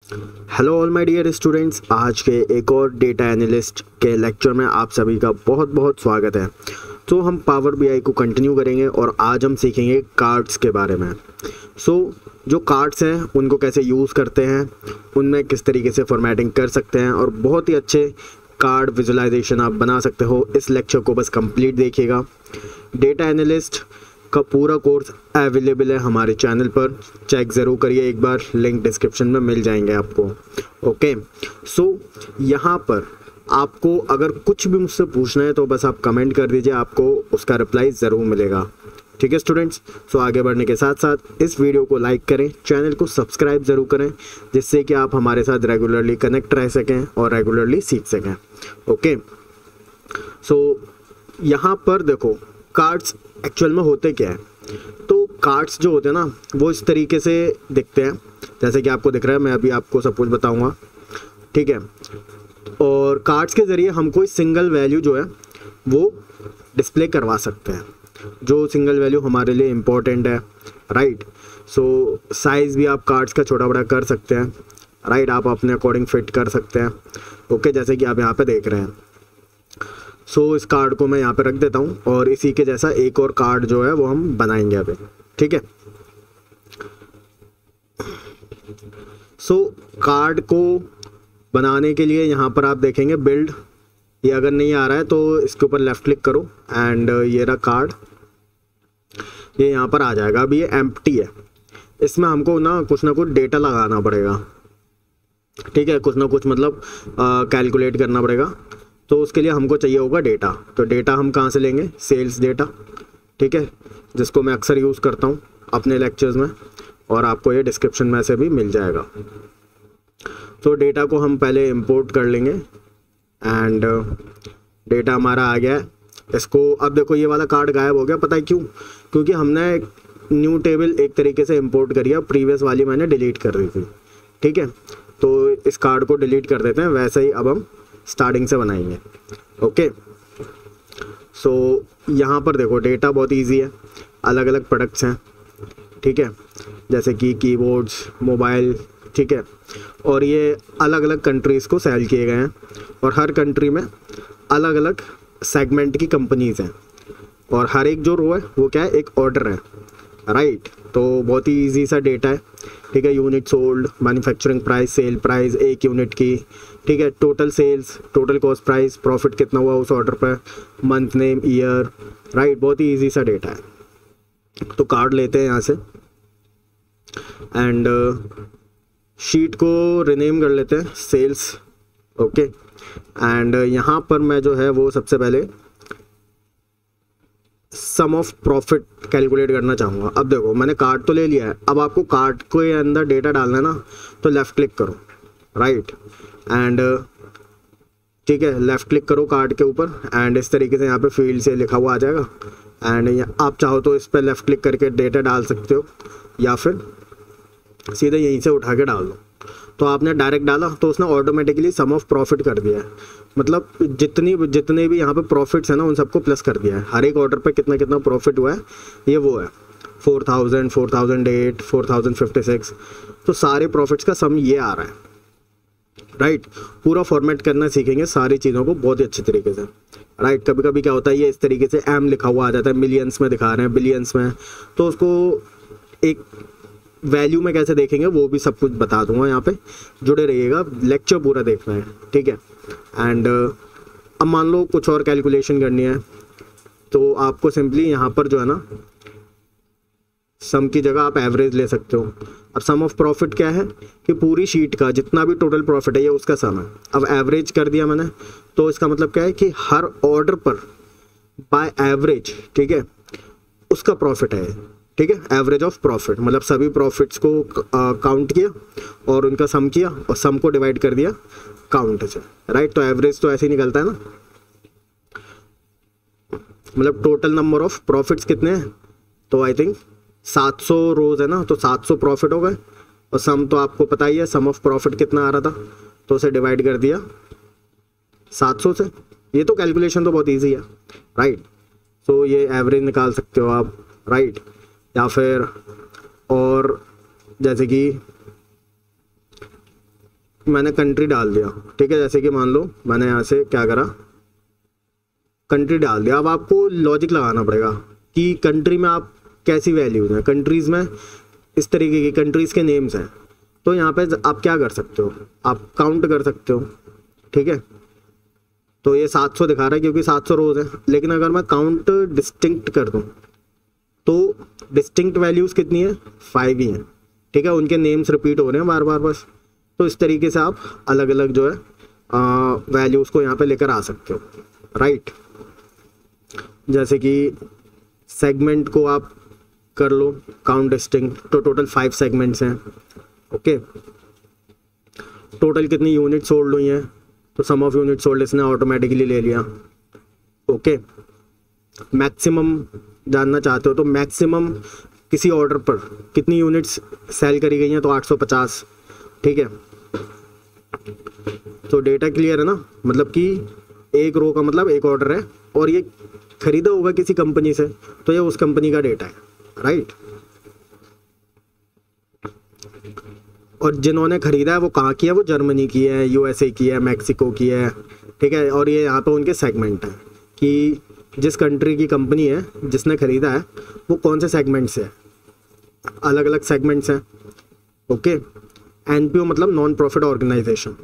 Hello all my dear students, आज के एक और डेटा एनालिस्ट के लेक्चर में आप सभी का बहुत बहुत स्वागत है। तो हम पावर बीआई को कंटिन्यू करेंगे और आज हम सीखेंगे कार्ड्स के बारे में। जो कार्ड्स हैं उनको कैसे यूज़ करते हैं, उनमें किस तरीके से फॉर्मेटिंग कर सकते हैं और बहुत ही अच्छे कार्ड विजुअलाइजेशन आप बना सकते हो। इस लेक्चर को बस कंप्लीट देखिएगा। डेटा एनालिस्ट का पूरा कोर्स अवेलेबल है हमारे चैनल पर, चेक ज़रूर करिए एक बार, लिंक डिस्क्रिप्शन में मिल जाएंगे आपको। ओके, यहाँ पर आपको अगर कुछ भी मुझसे पूछना है तो बस आप कमेंट कर दीजिए, आपको उसका रिप्लाई ज़रूर मिलेगा। ठीक है स्टूडेंट्स, आगे बढ़ने के साथ साथ इस वीडियो को लाइक करें, चैनल को सब्सक्राइब ज़रूर करें, जिससे कि आप हमारे साथ रेगुलरली कनेक्ट रह सकें और रेगुलरली सीख सकें। ओके, यहाँ पर देखो कार्ड्स एक्चुअल में होते क्या है। तो कार्ड्स जो होते हैं ना वो इस तरीके से दिखते हैं, जैसे कि आपको दिख रहा है। मैं अभी आपको सब कुछ बताऊंगा, ठीक है। और कार्ड्स के ज़रिए हम कोई सिंगल वैल्यू जो है वो डिस्प्ले करवा सकते हैं, जो सिंगल वैल्यू हमारे लिए इम्पोर्टेंट है, राइट। साइज़ भी आप कार्ड्स का छोटा बड़ा कर सकते हैं, राइट। आप अपने अकॉर्डिंग फिट कर सकते हैं। ओके, जैसे कि आप यहाँ पे देख रहे हैं। इस कार्ड को मैं यहाँ पे रख देता हूँ और इसी के जैसा एक और कार्ड जो है वो हम बनाएंगे अभी, ठीक है। कार्ड को बनाने के लिए यहाँ पर आप देखेंगे बिल्ड, ये अगर नहीं आ रहा है तो इसके ऊपर लेफ़्ट क्लिक करो एंड ये रहा कार्ड, ये यहाँ पर आ जाएगा। अभी ये एम्प्टी है, इसमें हमको ना कुछ डेटा लगाना पड़ेगा, ठीक है। कुछ ना कुछ मतलब कैलकुलेट करना पड़ेगा। तो उसके लिए हमको चाहिए होगा डेटा। तो डेटा हम कहाँ से लेंगे? सेल्स डेटा, ठीक है, जिसको मैं अक्सर यूज़ करता हूँ अपने लेक्चर्स में और आपको ये डिस्क्रिप्शन में से भी मिल जाएगा। तो डेटा को हम पहले इंपोर्ट कर लेंगे एंड डेटा हमारा आ गया है। इसको अब देखो ये वाला कार्ड गायब हो गया, पता है क्यों? क्योंकि हमने एक न्यू टेबल एक तरीके से इंपोर्ट करी है, प्रीवियस वाली मैंने डिलीट कर दी थी, ठीक है। तो इस कार्ड को डिलीट कर देते हैं, वैसे ही अब हम स्टार्टिंग से बनाएंगे। ओके, यहाँ पर देखो डेटा बहुत इजी है, अलग अलग प्रोडक्ट्स हैं, ठीक है, जैसे कि कीबोर्ड्स, मोबाइल, ठीक है। और ये अलग अलग कंट्रीज़ को सेल किए गए हैं और हर कंट्री में अलग अलग सेगमेंट की कंपनीज़ हैं और हर एक जो रो है वो क्या है? एक ऑर्डर है, राइट। तो बहुत ही ईजी सा डेटा है, ठीक है। Unit sold, manufacturing price, sale price एक यूनिट की, ठीक है। Total sales, total cost price, profit कितना हुआ उस ऑर्डर पर, मंथ नेम, ईयर, राइट। बहुत ही इजी सा डेटा है। तो कार्ड लेते हैं यहाँ से एंड शीट को रिनेम कर लेते हैं सेल्स, ओके। एंड यहाँ पर मैं जो है वो सबसे पहले सम ऑफ प्रॉफिट कैलकुलेट करना चाहूँगा। अब देखो मैंने कार्ड तो ले लिया है, अब आपको कार्ड के अंदर डेटा डालना है ना, तो लेफ़्ट क्लिक करो, राइट, एंड ठीक है, लेफ़्ट क्लिक करो कार्ड के ऊपर एंड इस तरीके से यहाँ पे फील्ड से लिखा हुआ आ जाएगा एंड आप चाहो तो इस पर लेफ़्ट क्लिक करके डेटा डाल सकते हो या फिर सीधे यहीं से उठा के डाल दो। तो आपने डायरेक्ट डाला तो उसने ऑटोमेटिकली सम ऑफ प्रॉफिट कर दिया है, मतलब जितने भी यहाँ पे प्रॉफिट्स हैं ना उन सबको प्लस कर दिया है। हर एक ऑर्डर पे कितना कितना प्रॉफिट हुआ है ये वो है 4000, 4008, 4056। तो सारे प्रॉफिट्स का सम ये आ रहा है, राइट। पूरा फॉर्मेट करना सीखेंगे सारी चीज़ों को बहुत ही अच्छे तरीके से, राइट। कभी कभी क्या होता है ये इस तरीके से एम लिखा हुआ आ जाता है, मिलियंस में दिखा रहे हैं, बिलियंस में, तो उसको एक वैल्यू में कैसे देखेंगे वो भी सब कुछ बता दूंगा। यहाँ पे जुड़े रहिएगा, लेक्चर पूरा देखना है, ठीक है। एंड अब मान लो कुछ और कैलकुलेशन करनी है तो आपको सिंपली यहाँ पर जो है ना सम की जगह आप एवरेज ले सकते हो। अब सम ऑफ प्रॉफिट क्या है कि पूरी शीट का जितना भी टोटल प्रॉफिट है ये उसका सम है। अब एवरेज कर दिया मैंने, तो इसका मतलब क्या है कि हर ऑर्डर पर बाय एवरेज, ठीक है, उसका प्रॉफिट है, ठीक है। एवरेज ऑफ प्रॉफिट मतलब सभी प्रॉफिट्स को काउंट किया और उनका सम किया और सम को डिवाइड कर दिया काउंट से, राइट। तो एवरेज तो ऐसे ही निकलता है ना, मतलब टोटल नंबर ऑफ प्रॉफिट्स कितने हैं, तो आई थिंक 700 रोज है ना, तो 700 प्रॉफिट हो गए और सम तो आपको पता ही है सम ऑफ प्रॉफिट कितना आ रहा था, तो उसे डिवाइड कर दिया 700 से। ये तो कैलकुलेशन तो बहुत ईजी है, राइट। तो ये एवरेज निकाल सकते हो आप, राइट। या फिर और जैसे कि मैंने कंट्री डाल दिया, ठीक है। जैसे कि मान लो मैंने यहाँ से क्या करा, कंट्री डाल दिया। अब आपको लॉजिक लगाना पड़ेगा कि कंट्री में आप कैसी वैल्यूज हैं। कंट्रीज़ में इस तरीके की कंट्रीज़ के नेम्स हैं, तो यहाँ पे आप क्या कर सकते हो, आप काउंट कर सकते हो, ठीक है। तो ये 700 दिखा रहा है क्योंकि 700 रोज़ है, लेकिन अगर मैं काउंट डिस्टिंक्ट कर दूँ तो डिस्टिंक्ट वैल्यूज़ कितनी है, 5 ही हैं, ठीक है। उनके नेम्स रिपीट हो रहे हैं बार बार बस। तो इस तरीके से आप अलग अलग जो है वैल्यूज़ को यहाँ पे लेकर आ सकते हो, राइट। जैसे कि सेगमेंट को आप कर लो काउंट डिस्टिंक्ट, तो टोटल 5 सेगमेंट्स हैं, ओके। टोटल कितनी यूनिट सोल्ड हुई हैं, तो सम ऑफ यूनिट सोल्ड इसने ऑटोमेटिकली ले लिया, ओके। मैक्सिमम जानना चाहते हो तो मैक्सिमम किसी ऑर्डर पर कितनी यूनिट्स सेल करी गई हैं, तो 850, ठीक है। तो डेटा क्लियर है ना, मतलब कि एक रो का मतलब एक ऑर्डर है और ये खरीदा होगा किसी कंपनी से, तो ये उस कंपनी का डेटा है, राइट। और जिन्होंने खरीदा है वो कहाँ की है, वो जर्मनी की है, यूएसए की है, मैक्सिको की है, ठीक है। और ये यहाँ पे उनके सेगमेंट हैं कि जिस कंट्री की कंपनी है जिसने खरीदा है वो कौन से सेगमेंट से है, अलग अलग सेगमेंट्स हैं, ओके। एनपीओ मतलब नॉन प्रॉफिट ऑर्गेनाइजेशन,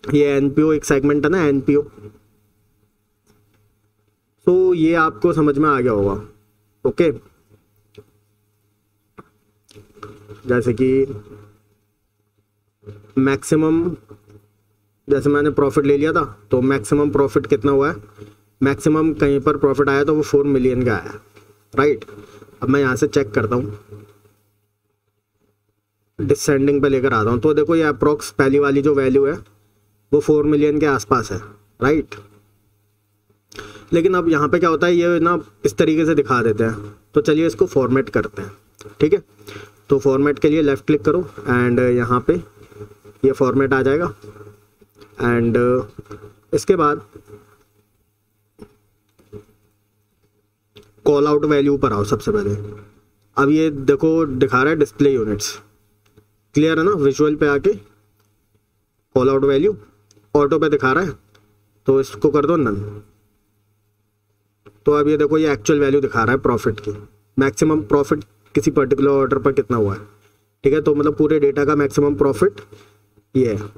ये एनपीओ एक सेगमेंट है ना, एनपीओ। तो ये आपको समझ में आ गया होगा, ओके। जैसे कि मैक्सिमम, जैसे मैंने प्रॉफिट ले लिया था, तो मैक्सिमम प्रॉफिट कितना हुआ है, मैक्सिमम कहीं पर प्रॉफिट आया तो वो 4 मिलियन का आया, राइट। अब मैं यहाँ से चेक करता हूँ, डिसेंडिंग पे लेकर आता हूँ, तो देखो ये अप्रोक्स पहली वाली जो वैल्यू है वो 4 मिलियन के आसपास है, राइट। लेकिन अब यहाँ पे क्या होता है, ये ना इस तरीके से दिखा देते हैं, तो चलिए इसको फॉर्मेट करते हैं, ठीक है। तो फॉर्मेट के लिए लेफ़्ट क्लिक करो एंड यहाँ पे ये फॉर्मेट आ जाएगा। एंड इसके बाद कॉल आउट वैल्यू पर आओ सबसे पहले। अब ये देखो दिखा रहा है डिस्प्ले यूनिट्स, क्लियर है ना। विजुअल पे आके कॉल आउट वैल्यू ऑटो पे दिखा रहा है, तो इसको कर दो नन। तो अब ये देखो ये एक्चुअल वैल्यू दिखा रहा है प्रॉफिट की, मैक्सिमम प्रॉफिट किसी पर्टिकुलर ऑर्डर पर कितना हुआ है, ठीक है। तो मतलब पूरे डेटा का मैक्सिमम प्रॉफिट ये है,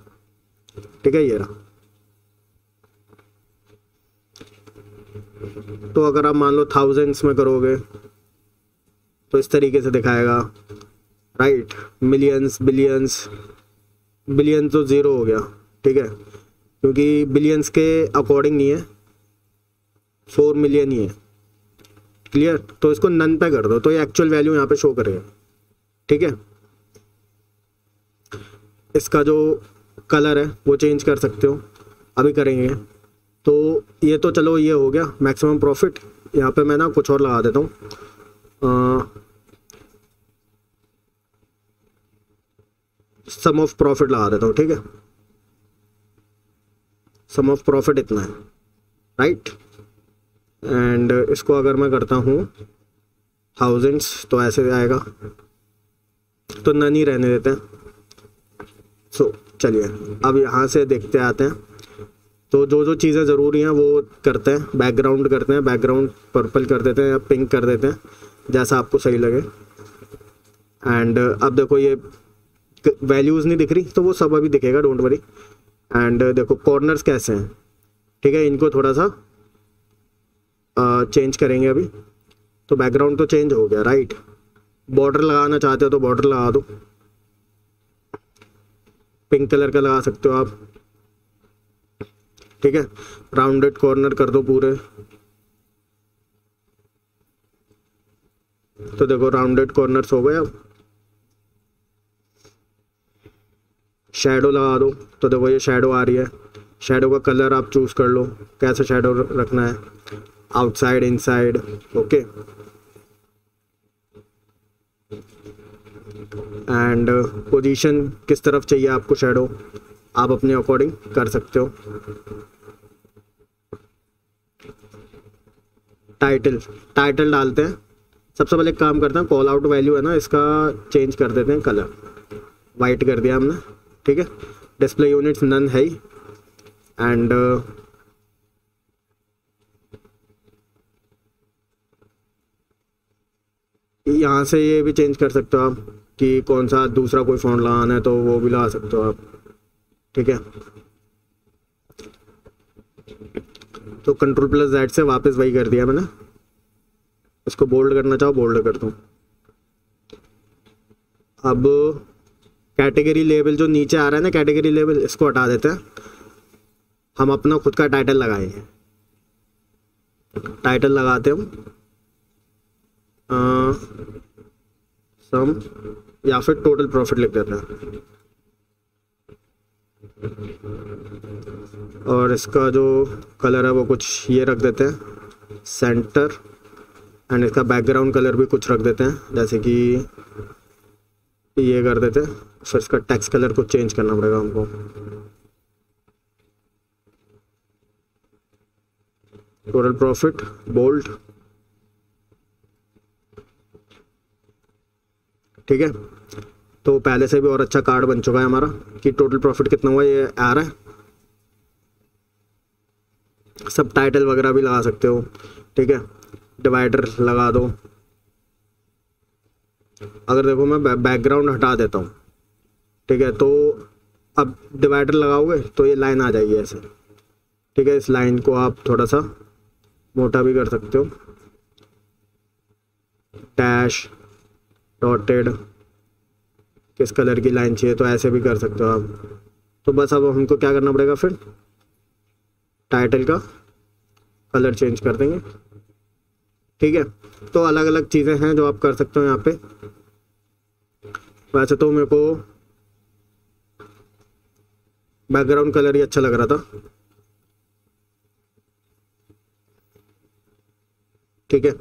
ठीक है, ये रहा। तो अगर आप मान लो थाउजेंड्स में करोगे तो इस तरीके से दिखाएगा, राइट। मिलियंस, बिलियंस, बिलियन तो ज़ीरो हो गया, ठीक है, क्योंकि बिलियंस के अकॉर्डिंग नहीं है, 4 मिलियन ही है, क्लियर। तो इसको नन पे कर दो तो ये एक्चुअल वैल्यू यहाँ पे शो करेगा, ठीक है। इसका जो कलर है वो चेंज कर सकते हो, अभी करेंगे। तो ये तो चलो ये हो गया मैक्सिमम प्रॉफिट। यहाँ पे मैं ना कुछ और लगा देता हूँ, सम ऑफ प्रॉफिट लगा देता हूँ, ठीक है। सम ऑफ प्रॉफिट इतना है, राइट। एंड इसको अगर मैं करता हूँ थाउजेंड्स तो ऐसे आएगा, तो नन ही रहने देते हैं। सो चलिए अब यहाँ से देखते आते हैं। तो जो जो चीज़ें ज़रूरी हैं वो करते हैं, बैकग्राउंड करते हैं, बैकग्राउंड पर्पल कर देते हैं या पिंक कर देते हैं, जैसा आपको सही लगे। एंड अब देखो ये वैल्यूज़ नहीं दिख रही, तो वो सब अभी दिखेगा, डोंट वरी। एंड देखो कॉर्नर्स कैसे हैं, ठीक है, इनको थोड़ा सा चेंज करेंगे अभी। तो बैकग्राउंड तो चेंज हो गया, राइट। बॉर्डर लगाना चाहते हो तो बॉर्डर लगा दो, पिंक कलर का लगा सकते हो आप, ठीक है। राउंडेड कॉर्नर कर दो पूरे, तो देखो राउंडेड कॉर्नर्स हो गए। अब शैडो लगा दो, तो देखो ये शैडो आ रही है। शैडो का कलर आप चूज़ कर लो, कैसा शैडो रखना है, outside, inside, okay. And position किस तरफ चाहिए आपको शैडो, आप अपने अकॉर्डिंग कर सकते हो। टाइटल डालते हैं। सबसे पहले काम करते हैं, कॉल आउट वैल्यू है ना, इसका चेंज कर देते हैं कलर, वाइट कर दिया हमने, ठीक है, डिस्प्ले यूनिट्स नन है ही। एंड यहाँ से ये भी चेंज कर सकते हो आप कि कौन सा दूसरा कोई फ़ॉन्ट लगाना है तो वो भी लगा सकते हो आप, ठीक है। तो Ctrl+Z से वापस वही कर दिया मैंने। इसको बोल्ड करना चाहो बोल्ड कर दूँ। अब कैटेगरी लेबल जो नीचे आ रहा है ना, कैटेगरी लेबल, इसको हटा देते हैं। हम अपना खुद का टाइटल लगाएंगे। टाइटल लगाते हम सम या फिर टोटल प्रॉफिट लिख देते हैं। और इसका जो कलर है वो कुछ ये रख देते हैं सेंटर। एंड इसका बैकग्राउंड कलर भी कुछ रख देते हैं, जैसे कि ये कर देते हैं। फिर इसका टेक्स्ट कलर को चेंज करना पड़ेगा हमको। टोटल प्रॉफिट बोल्ड, ठीक है। तो पहले से भी और अच्छा कार्ड बन चुका है हमारा कि टोटल प्रॉफिट कितना हुआ ये आ रहा है। सब टाइटल वगैरह भी लगा सकते हो, ठीक है। डिवाइडर लगा दो। अगर देखो मैं बैकग्राउंड हटा देता हूँ, ठीक है, तो अब डिवाइडर लगाओगे तो ये लाइन आ जाएगी ऐसे, ठीक है। इस लाइन को आप थोड़ा सा मोटा भी कर सकते हो। डैश डॉटेड, किस कलर की लाइन चाहिए तो ऐसे भी कर सकते हो आप। तो बस अब हमको क्या करना पड़ेगा, फिर टाइटल का कलर चेंज कर देंगे, ठीक है। तो अलग अलग चीज़ें हैं जो आप कर सकते हो यहाँ पे। वैसे तो मेरे को बैकग्राउंड कलर ही अच्छा लग रहा था, ठीक है।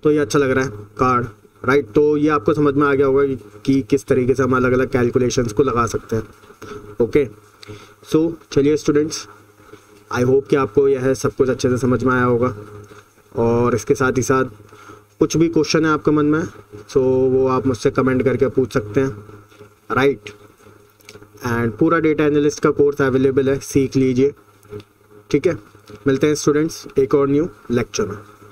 तो ये अच्छा लग रहा है कार्ड, राइट। तो ये आपको समझ में आ गया होगा कि किस तरीके से हम अलग अलग कैलकुलेशंस को लगा सकते हैं। ओके, सो चलिए स्टूडेंट्स, आई होप कि आपको यह सब कुछ अच्छे से समझ में आया होगा। और इसके साथ ही साथ कुछ भी क्वेश्चन है आपके मन में, सो वो आप मुझसे कमेंट करके पूछ सकते हैं, राइट। एंड पूरा डेटा एनालिस्ट का कोर्स अवेलेबल है, सीख लीजिए, ठीक है। मिलते हैं स्टूडेंट्स एक और न्यू लेक्चर में।